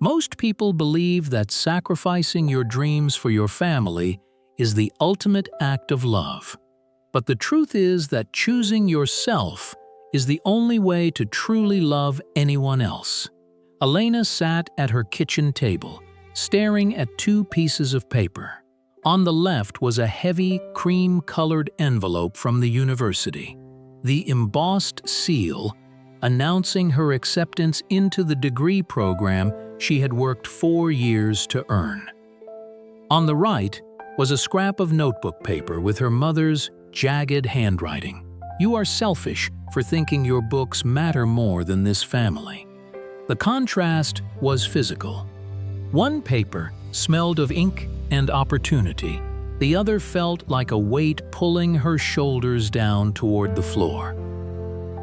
Most people believe that sacrificing your dreams for your family is the ultimate act of love. But the truth is that choosing yourself is the only way to truly love anyone else. Elena sat at her kitchen table, staring at two pieces of paper. On the left was a heavy, cream-colored envelope from the university. The embossed seal announcing her acceptance into the degree program she had worked 4 years to earn. On the right was a scrap of notebook paper with her mother's jagged handwriting. "You are selfish for thinking your books matter more than this family." The contrast was physical. One paper smelled of ink and opportunity. The other felt like a weight pulling her shoulders down toward the floor.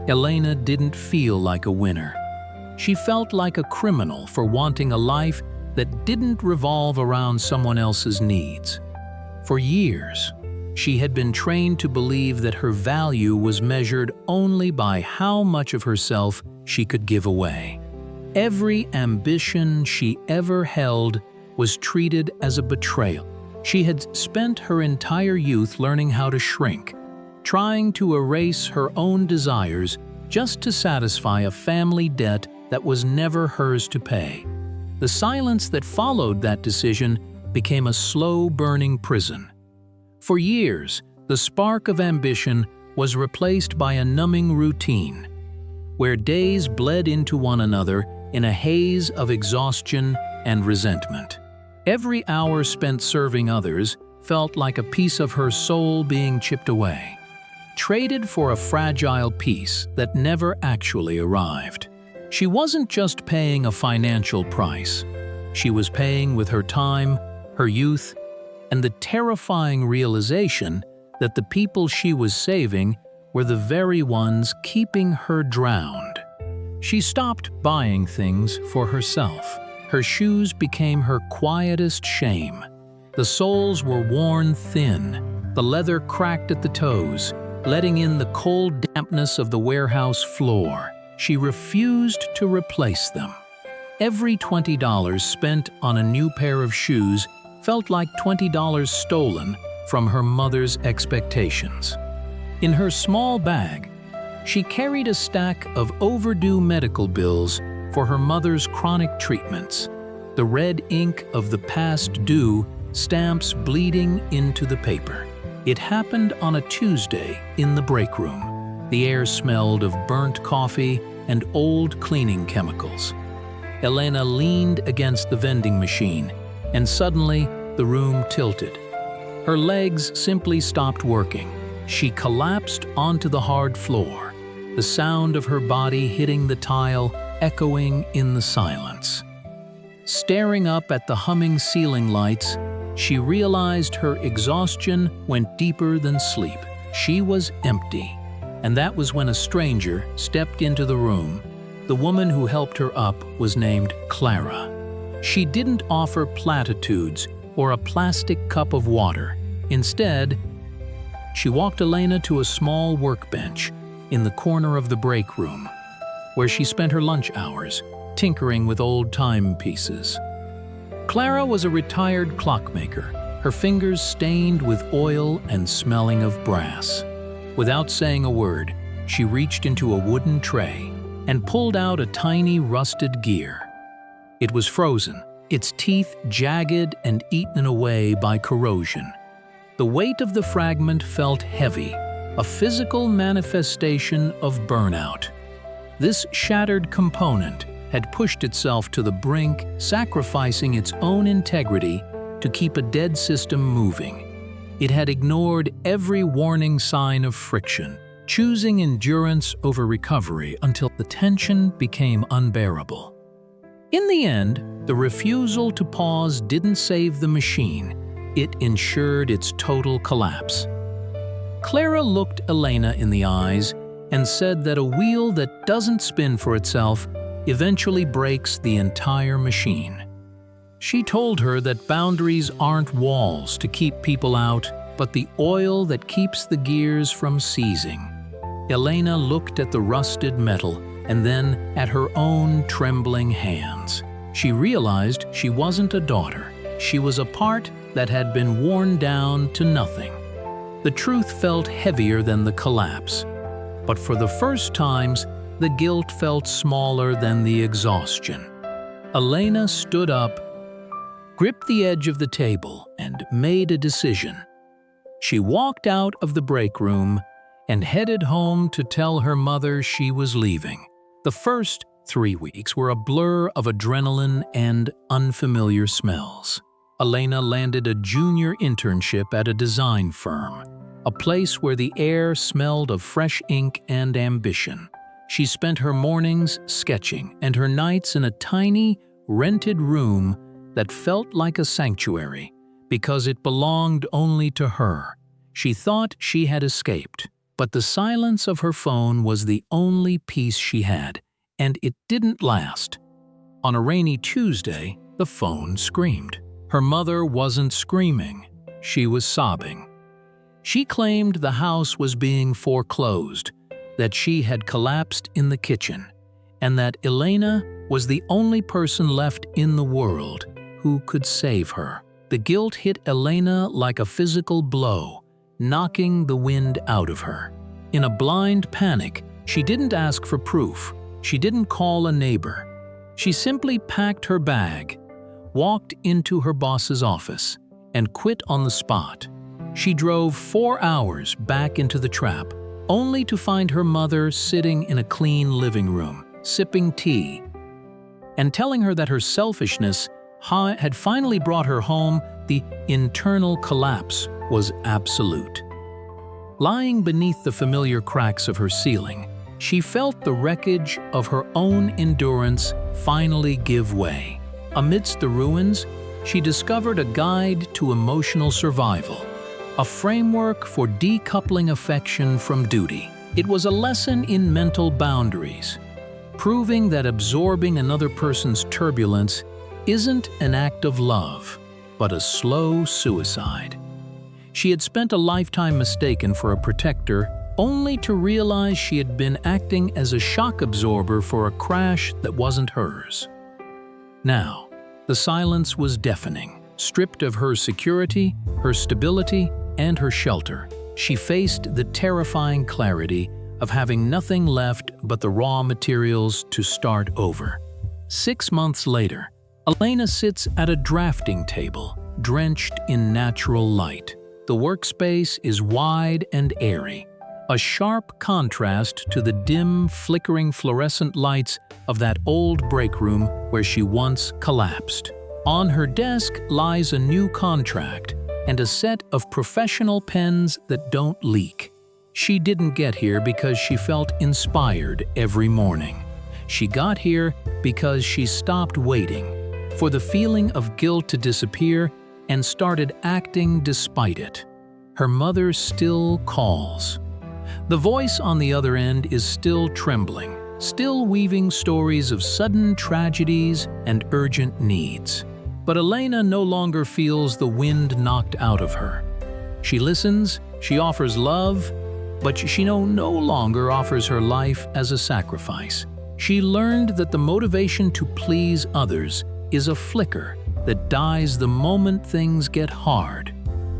Elena didn't feel like a winner. She felt like a criminal for wanting a life that didn't revolve around someone else's needs. For years, she had been trained to believe that her value was measured only by how much of herself she could give away. Every ambition she ever held was treated as a betrayal. She had spent her entire youth learning how to shrink, trying to erase her own desires just to satisfy a family debt that was never hers to pay. The silence that followed that decision became a slow-burning prison. For years, the spark of ambition was replaced by a numbing routine, where days bled into one another in a haze of exhaustion and resentment. Every hour spent serving others felt like a piece of her soul being chipped away, traded for a fragile peace that never actually arrived. She wasn't just paying a financial price. She was paying with her time, her youth, and the terrifying realization that the people she was saving were the very ones keeping her drowned. She stopped buying things for herself. Her shoes became her quietest shame. The soles were worn thin, the leather cracked at the toes, letting in the cold dampness of the warehouse floor. She refused to replace them. Every $20 spent on a new pair of shoes felt like $20 stolen from her mother's expectations. In her small bag, she carried a stack of overdue medical bills for her mother's chronic treatments, the red ink of the past due stamps bleeding into the paper. It happened on a Tuesday in the break room. The air smelled of burnt coffee and old cleaning chemicals. Elena leaned against the vending machine, and suddenly the room tilted. Her legs simply stopped working. She collapsed onto the hard floor, the sound of her body hitting the tile echoing in the silence. Staring up at the humming ceiling lights, she realized her exhaustion went deeper than sleep. She was empty. And that was when a stranger stepped into the room. The woman who helped her up was named Clara. She didn't offer platitudes or a plastic cup of water. Instead, she walked Elena to a small workbench in the corner of the break room, where she spent her lunch hours tinkering with old timepieces. Clara was a retired clockmaker, her fingers stained with oil and smelling of brass. Without saying a word, she reached into a wooden tray and pulled out a tiny rusted gear. It was frozen, its teeth jagged and eaten away by corrosion. The weight of the fragment felt heavy, a physical manifestation of burnout. This shattered component had pushed itself to the brink, sacrificing its own integrity to keep a dead system moving. It had ignored every warning sign of friction, choosing endurance over recovery until the tension became unbearable. In the end, the refusal to pause didn't save the machine. It ensured its total collapse. Clara looked Elena in the eyes and said that a wheel that doesn't spin for itself eventually breaks the entire machine. She told her that boundaries aren't walls to keep people out, but the oil that keeps the gears from seizing. Elena looked at the rusted metal and then at her own trembling hands. She realized she wasn't a daughter. She was a part that had been worn down to nothing. The truth felt heavier than the collapse. But for the first times, the guilt felt smaller than the exhaustion. Elena stood up, gripped the edge of the table, and made a decision. She walked out of the break room and headed home to tell her mother she was leaving. The first 3 weeks were a blur of adrenaline and unfamiliar smells. Elena landed a junior internship at a design firm, a place where the air smelled of fresh ink and ambition. She spent her mornings sketching and her nights in a tiny, rented room that felt like a sanctuary because it belonged only to her. She thought she had escaped, but the silence of her phone was the only peace she had, and it didn't last. On a rainy Tuesday, the phone screamed. Her mother wasn't screaming, she was sobbing. She claimed the house was being foreclosed, that she had collapsed in the kitchen, and that Elena was the only person left in the world who could save her. The guilt hit Elena like a physical blow, knocking the wind out of her. In a blind panic, she didn't ask for proof. She didn't call a neighbor. She simply packed her bag, walked into her boss's office, and quit on the spot. She drove 4 hours back into the trap, only to find her mother sitting in a clean living room, sipping tea, and telling her that her selfishness had finally brought her home. The internal collapse was absolute. Lying beneath the familiar cracks of her ceiling, she felt the wreckage of her own endurance finally give way. Amidst the ruins, she discovered a guide to emotional survival, a framework for decoupling affection from duty. It was a lesson in mental boundaries, proving that absorbing another person's turbulence isn't an act of love, but a slow suicide. She had spent a lifetime mistaken for a protector, only to realize she had been acting as a shock absorber for a crash that wasn't hers. Now, the silence was deafening. Stripped of her security, her stability, and her shelter, she faced the terrifying clarity of having nothing left but the raw materials to start over. 6 months later, Elena sits at a drafting table, drenched in natural light. The workspace is wide and airy, a sharp contrast to the dim, flickering fluorescent lights of that old break room where she once collapsed. On her desk lies a new contract and a set of professional pens that don't leak. She didn't get here because she felt inspired every morning. She got here because she stopped waiting for the feeling of guilt to disappear and started acting despite it. Her mother still calls. The voice on the other end is still trembling, still weaving stories of sudden tragedies and urgent needs. But Elena no longer feels the wind knocked out of her. She listens, she offers love, but she no longer offers her life as a sacrifice. She learned that the motivation to please others is a flicker that dies the moment things get hard.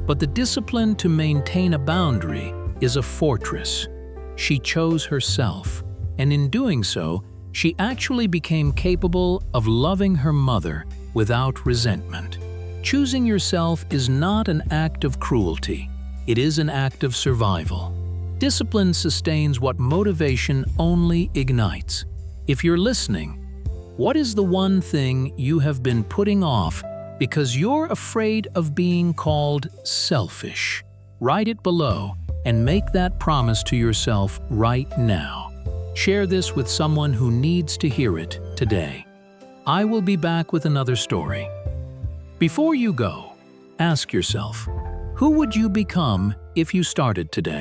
But the discipline to maintain a boundary is a fortress. She chose herself, and in doing so, she actually became capable of loving her mother without resentment. Choosing yourself is not an act of cruelty. It is an act of survival. Discipline sustains what motivation only ignites. If you're listening, what is the one thing you have been putting off because you're afraid of being called selfish? Write it below and make that promise to yourself right now. Share this with someone who needs to hear it today. I will be back with another story. Before you go, ask yourself, who would you become if you started today?